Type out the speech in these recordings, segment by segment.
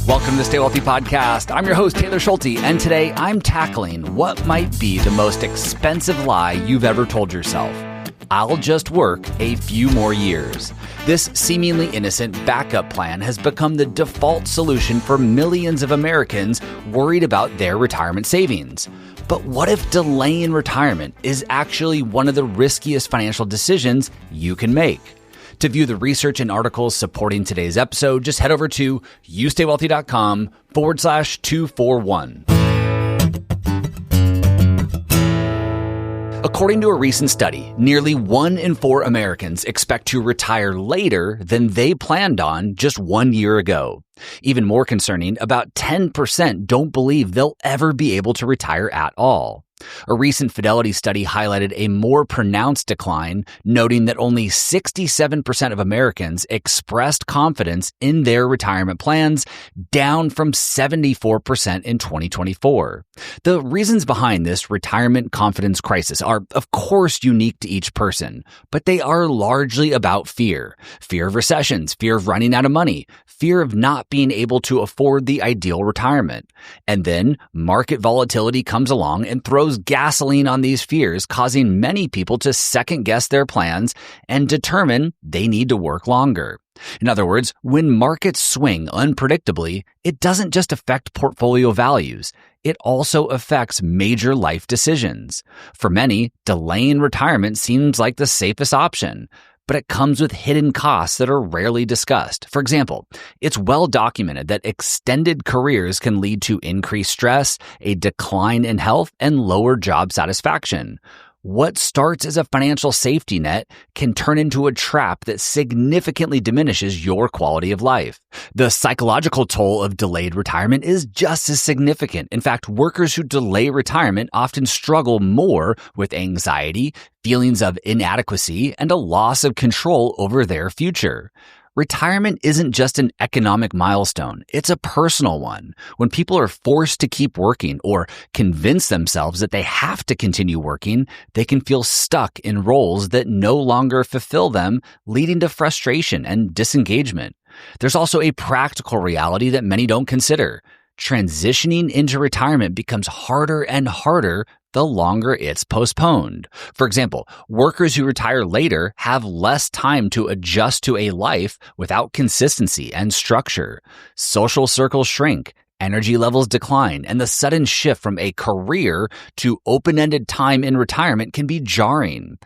Welcome to the Stay Wealthy Podcast. I'm your host, Taylor Schulte, and today I'm tackling what might be the most expensive lie you've ever told yourself. I'll just work a few more years. This seemingly innocent backup plan has become the default solution for millions of Americans worried about their retirement savings. But what if delaying retirement is actually one of the riskiest financial decisions you can make? To view the research and articles supporting today's episode, just head over to youstaywealthy.com/241. According to a recent study, nearly 1 in 4 Americans expect to retire later than they planned on just 1 year ago. Even more concerning, about 10% don't believe they'll ever be able to retire at all. A recent Fidelity study highlighted a more pronounced decline, noting that only 67% of Americans expressed confidence in their retirement plans, down from 74% in 2024. The reasons behind this retirement confidence crisis are, of course, unique to each person, but they are largely about fear. Fear of recessions, fear of running out of money, fear of not being able to afford the ideal retirement. And then market volatility comes along and throws gasoline on these fears, causing many people to second-guess their plans and determine they need to work longer. In other words, when markets swing unpredictably, it doesn't just affect portfolio values. It also affects major life decisions. For many, delaying retirement seems like the safest option, but it comes with hidden costs that are rarely discussed. For example, it's well documented that extended careers can lead to increased stress, a decline in health, and lower job satisfaction. What starts as a financial safety net can turn into a trap that significantly diminishes your quality of life. The psychological toll of delayed retirement is just as significant. In fact, workers who delay retirement often struggle more with anxiety, feelings of inadequacy, and a loss of control over their future. Retirement isn't just an economic milestone, it's a personal one. When people are forced to keep working or convince themselves that they have to continue working, they can feel stuck in roles that no longer fulfill them, leading to frustration and disengagement. There's also a practical reality that many don't consider. Transitioning into retirement becomes harder and harder the longer it's postponed. For example, workers who retire later have less time to adjust to a life without consistency and structure. Social circles shrink, energy levels decline, and the sudden shift from a career to open-ended time in retirement can be jarring.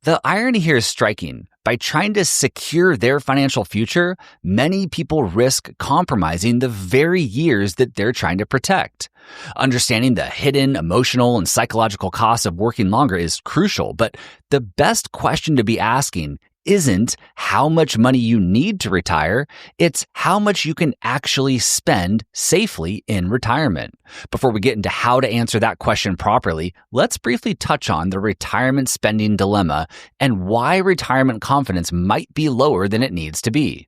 The irony here is striking. By trying to secure their financial future, many people risk compromising the very years that they're trying to protect. Understanding the hidden emotional and psychological costs of working longer is crucial, but the best question to be asking isn't how much money you need to retire, it's how much you can actually spend safely in retirement. Before we get into how to answer that question properly, let's briefly touch on the retirement spending dilemma and why retirement confidence might be lower than it needs to be.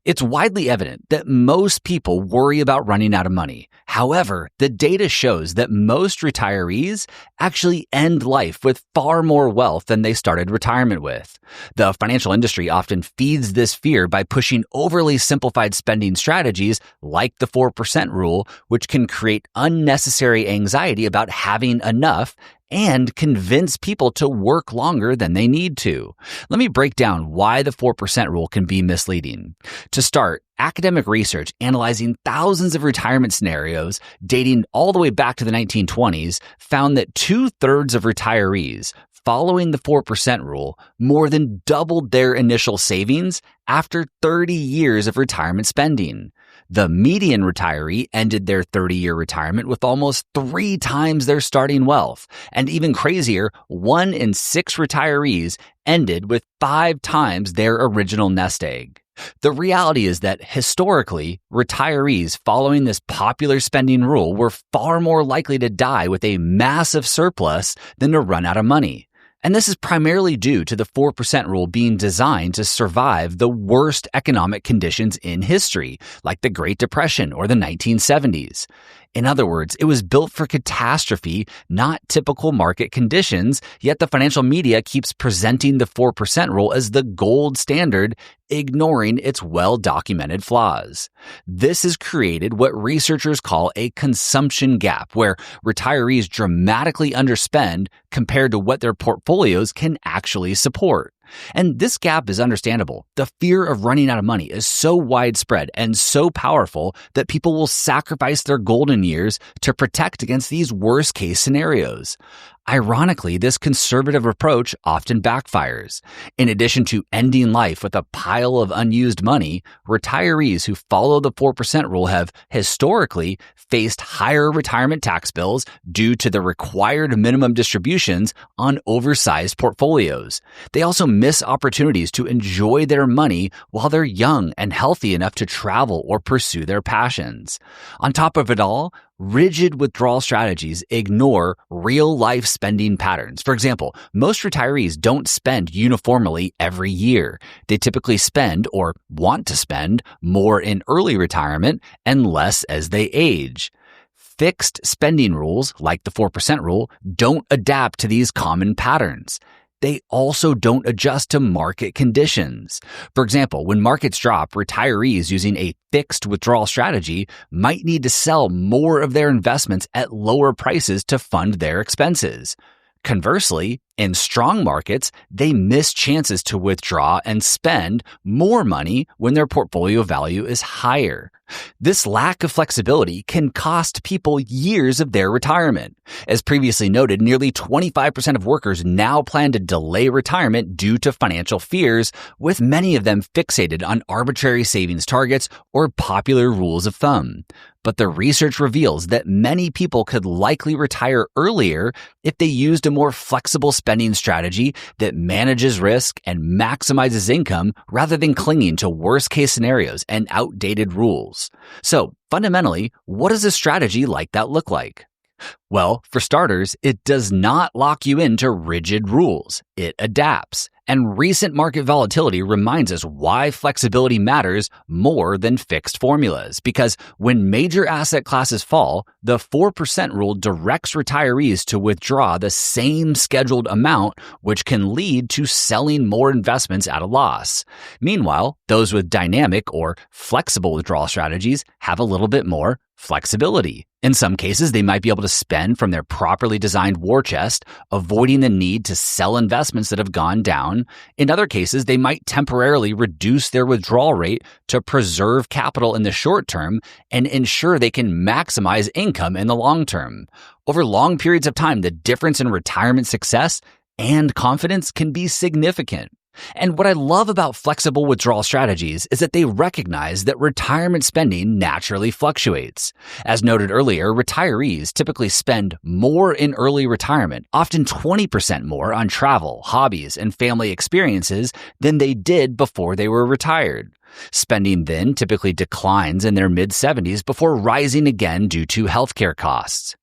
It's widely evident that most people worry about running out of money. However, the data shows that most retirees actually end life with far more wealth than they started retirement with. The financial industry often feeds this fear by pushing overly simplified spending strategies like the 4% rule, which can create unnecessary anxiety about having enough and convince people to work longer than they need to. Let me break down why the 4% rule can be misleading. To start, academic research analyzing thousands of retirement scenarios dating all the way back to the 1920s found that 2/3 of retirees following the 4% rule more than doubled their initial savings after 30 years of retirement spending. The median retiree ended their 30-year retirement with almost 3 times their starting wealth. And even crazier, 1 in 6 retirees ended with 5 times their original nest egg. The reality is that historically, retirees following this popular spending rule were far more likely to die with a massive surplus than to run out of money. And this is primarily due to the 4% rule being designed to survive the worst economic conditions in history, like the Great Depression or the 1970s. In other words, it was built for catastrophe, not typical market conditions, yet the financial media keeps presenting the 4% rule as the gold standard, ignoring its well-documented flaws. This has created what researchers call a consumption gap, where retirees dramatically underspend compared to what their portfolios can actually support. And this gap is understandable. The fear of running out of money is so widespread and so powerful that people will sacrifice their golden years to protect against these worst-case scenarios. Ironically, this conservative approach often backfires. In addition to ending life with a pile of unused money, retirees who follow the 4% rule have historically faced higher retirement tax bills due to the required minimum distributions on oversized portfolios. They also miss opportunities to enjoy their money while they're young and healthy enough to travel or pursue their passions. On top of it all, rigid withdrawal strategies ignore real-life spending patterns. For example, most retirees don't spend uniformly every year. They typically spend, or want to spend, more in early retirement and less as they age. Fixed spending rules, like the 4% rule, don't adapt to these common patterns. They also don't adjust to market conditions. For example, when markets drop, retirees using a fixed withdrawal strategy might need to sell more of their investments at lower prices to fund their expenses. Conversely, in strong markets, they miss chances to withdraw and spend more money when their portfolio value is higher. This lack of flexibility can cost people years of their retirement. As previously noted, nearly 25% of workers now plan to delay retirement due to financial fears, with many of them fixated on arbitrary savings targets or popular rules of thumb. But the research reveals that many people could likely retire earlier if they used a more flexible spending strategy that manages risk and maximizes income rather than clinging to worst-case scenarios and outdated rules. So, fundamentally, what does a strategy like that look like? Well, for starters, it does not lock you into rigid rules. It adapts. And recent market volatility reminds us why flexibility matters more than fixed formulas. Because when major asset classes fall, the 4% rule directs retirees to withdraw the same scheduled amount, which can lead to selling more investments at a loss. Meanwhile, those with dynamic or flexible withdrawal strategies have a little bit more flexibility. In some cases, they might be able to spend from their properly designed war chest, avoiding the need to sell investments that have gone down. In other cases, they might temporarily reduce their withdrawal rate to preserve capital in the short term and ensure they can maximize income in the long term. Over long periods of time, the difference in retirement success and confidence can be significant. And what I love about flexible withdrawal strategies is that they recognize that retirement spending naturally fluctuates. As noted earlier, retirees typically spend more in early retirement, often 20% more on travel, hobbies, and family experiences than they did before they were retired. Spending then typically declines in their mid-70s before rising again due to healthcare costs.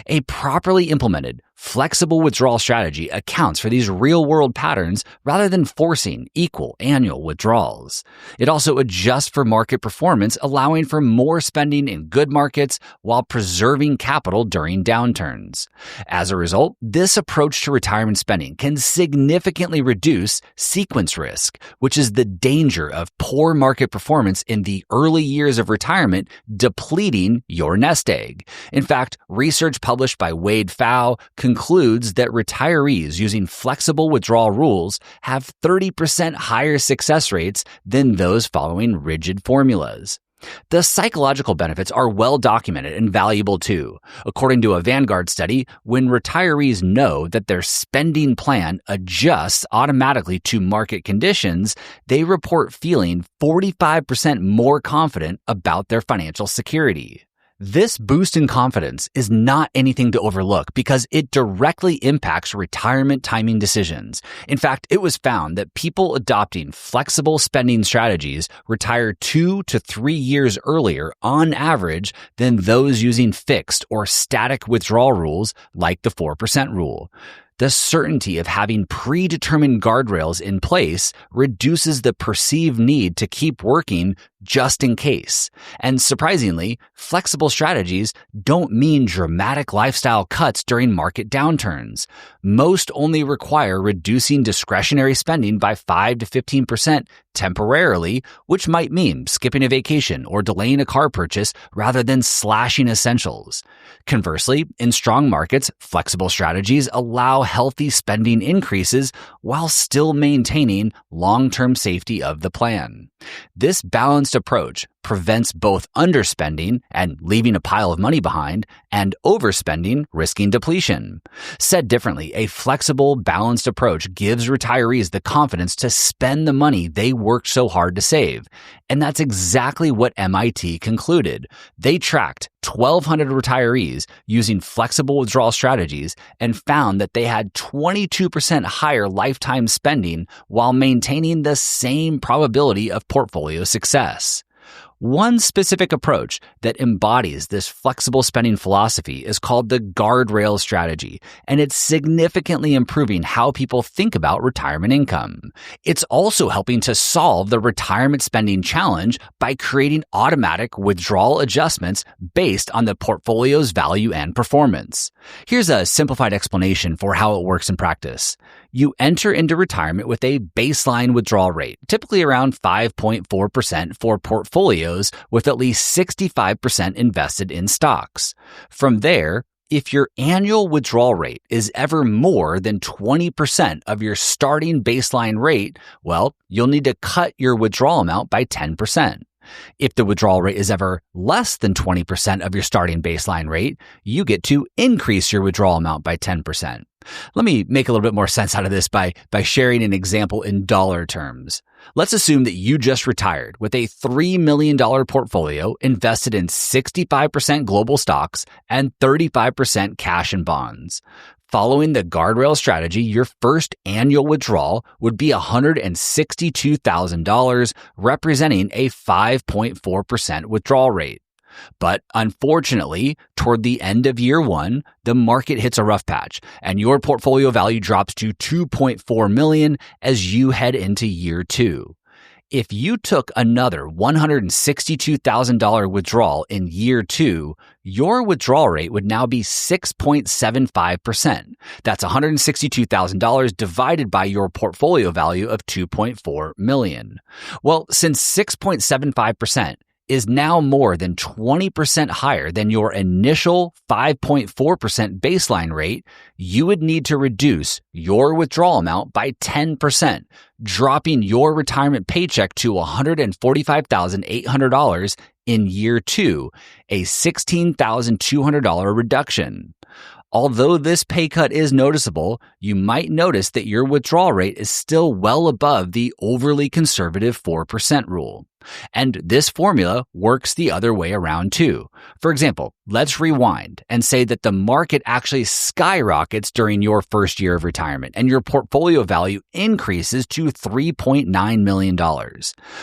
A properly implemented, flexible withdrawal strategy accounts for these real-world patterns rather than forcing equal annual withdrawals. It also adjusts for market performance, allowing for more spending in good markets while preserving capital during downturns. As a result, this approach to retirement spending can significantly reduce sequence risk, which is the danger of poor market performance in the early years of retirement depleting your nest egg. In fact, research published by Wade Pfau concludes that retirees using flexible withdrawal rules have 30% higher success rates than those following rigid formulas. The psychological benefits are well documented and valuable too. According to a Vanguard study, when retirees know that their spending plan adjusts automatically to market conditions, they report feeling 45% more confident about their financial security. This boost in confidence is not anything to overlook because it directly impacts retirement timing decisions. In fact, it was found that people adopting flexible spending strategies retire 2 to 3 years earlier on average than those using fixed or static withdrawal rules like the 4% rule. The certainty of having predetermined guardrails in place reduces the perceived need to keep working just in case. And surprisingly, flexible strategies don't mean dramatic lifestyle cuts during market downturns. Most only require reducing discretionary spending by 5 to 15% temporarily, which might mean skipping a vacation or delaying a car purchase rather than slashing essentials. Conversely, in strong markets, flexible strategies allow healthy spending increases while still maintaining long-term safety of the plan. This balanced approach prevents both underspending and leaving a pile of money behind and overspending, risking depletion. Said differently, a flexible, balanced approach gives retirees the confidence to spend the money they worked so hard to save. And that's exactly what MIT concluded. They tracked 1,200 retirees using flexible withdrawal strategies and found that they had 22% higher lifetime spending while maintaining the same probability of portfolio success. One specific approach that embodies this flexible spending philosophy is called the guardrail strategy, and it's significantly improving how people think about retirement income. It's also helping to solve the retirement spending challenge by creating automatic withdrawal adjustments based on the portfolio's value and performance. Here's a simplified explanation for how it works in practice. You enter into retirement with a baseline withdrawal rate, typically around 5.4% for portfolios with at least 65% invested in stocks. From there, if your annual withdrawal rate is ever more than 20% of your starting baseline rate, well, you'll need to cut your withdrawal amount by 10%. If the withdrawal rate is ever less than 20% of your starting baseline rate, you get to increase your withdrawal amount by 10%. Let me make a little bit more sense out of this by sharing an example in dollar terms. Let's assume that you just retired with a $3 million portfolio invested in 65% global stocks and 35% cash and bonds. Following the guardrail strategy, your first annual withdrawal would be $162,000, representing a 5.4% withdrawal rate. But unfortunately, toward the end of year one, the market hits a rough patch and your portfolio value drops to $2.4 million as you head into year two. If you took another $162,000 withdrawal in year two, your withdrawal rate would now be 6.75%. That's $162,000 divided by your portfolio value of $2.4 million. Well, since 6.75% is now more than 20% higher than your initial 5.4% baseline rate, you would need to reduce your withdrawal amount by 10%, dropping your retirement paycheck to $145,800 in year two, a $16,200 reduction. Although this pay cut is noticeable, you might notice that your withdrawal rate is still well above the overly conservative 4% rule. And this formula works the other way around too. For example, let's rewind and say that the market actually skyrockets during your first year of retirement and your portfolio value increases to $3.9 million.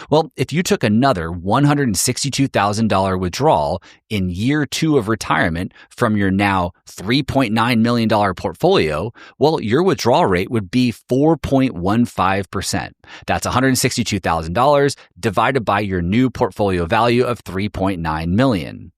Well, if you took another $162,000 withdrawal in year two of retirement from your now $3.9 million portfolio, well, your withdrawal rate would be 4.15%. That's $162,000 divided by your new portfolio value of $3.9 million.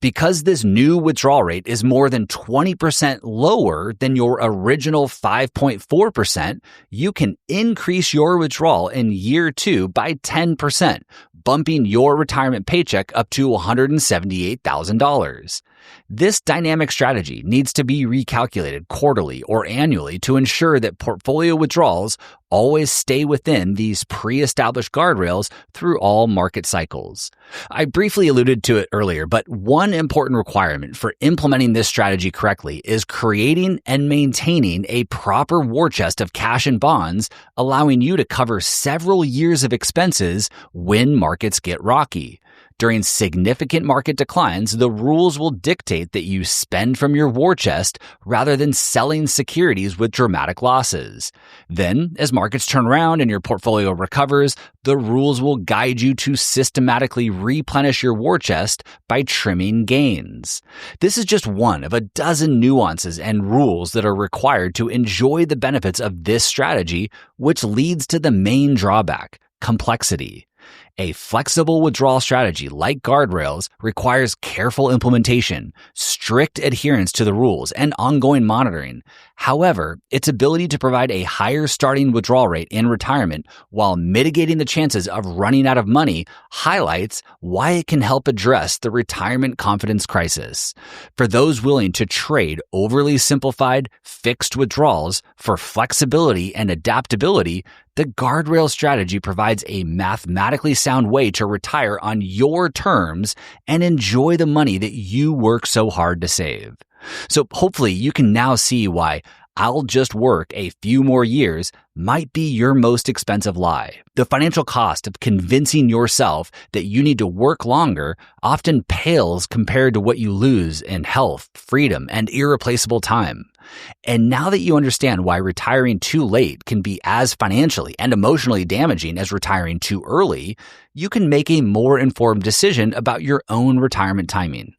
Because this new withdrawal rate is more than 20% lower than your original 5.4%, you can increase your withdrawal in year two by 10%, bumping your retirement paycheck up to $178,000. This dynamic strategy needs to be recalculated quarterly or annually to ensure that portfolio withdrawals always stay within these pre-established guardrails through all market cycles. I briefly alluded to it earlier, but one important requirement for implementing this strategy correctly is creating and maintaining a proper war chest of cash and bonds, allowing you to cover several years of expenses when markets get rocky. During significant market declines, the rules will dictate that you spend from your war chest rather than selling securities with dramatic losses. Then, as markets turn around and your portfolio recovers, the rules will guide you to systematically replenish your war chest by trimming gains. This is just one of a dozen nuances and rules that are required to enjoy the benefits of this strategy, which leads to the main drawback: complexity. A flexible withdrawal strategy like guardrails requires careful implementation, strict adherence to the rules, and ongoing monitoring. However, its ability to provide a higher starting withdrawal rate in retirement while mitigating the chances of running out of money highlights why it can help address the retirement confidence crisis. For those willing to trade overly simplified, fixed withdrawals for flexibility and adaptability, the guardrail strategy provides a mathematically sound way to retire on your terms and enjoy the money that you work so hard to save. So hopefully you can now see why "I'll just work a few more years" might be your most expensive lie. The financial cost of convincing yourself that you need to work longer often pales compared to what you lose in health, freedom, and irreplaceable time. And now that you understand why retiring too late can be as financially and emotionally damaging as retiring too early, you can make a more informed decision about your own retirement timing.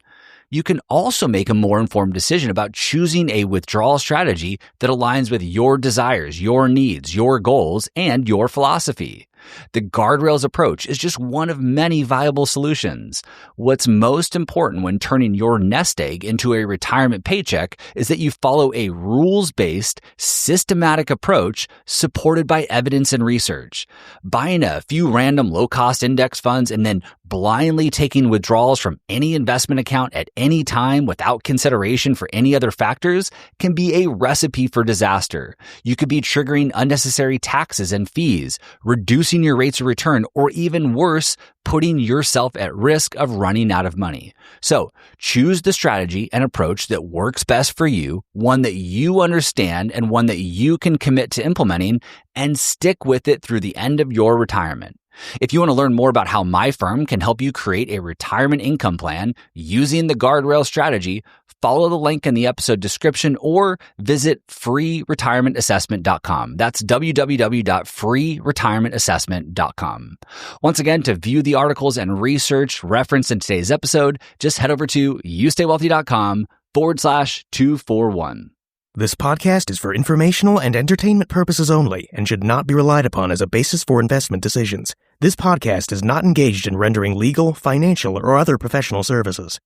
You can also make a more informed decision about choosing a withdrawal strategy that aligns with your desires, your needs, your goals, and your philosophy. The guardrails approach is just one of many viable solutions. What's most important when turning your nest egg into a retirement paycheck is that you follow a rules-based, systematic approach supported by evidence and research. Buying a few random low-cost index funds and then blindly taking withdrawals from any investment account at any time without consideration for any other factors can be a recipe for disaster. You could be triggering unnecessary taxes and fees, reducing your rates of return, or even worse, putting yourself at risk of running out of money. So choose the strategy and approach that works best for you, one that you understand and one that you can commit to implementing, and stick with it through the end of your retirement. If you want to learn more about how my firm can help you create a retirement income plan using the guardrail strategy, follow the link in the episode description or visit freeretirementAssessment.com. That's www.freeretirementAssessment.com. Once again, to view the articles and research referenced in today's episode, just head over to youstaywealthy.com/241. This podcast is for informational and entertainment purposes only and should not be relied upon as a basis for investment decisions. This podcast is not engaged in rendering legal, financial, or other professional services.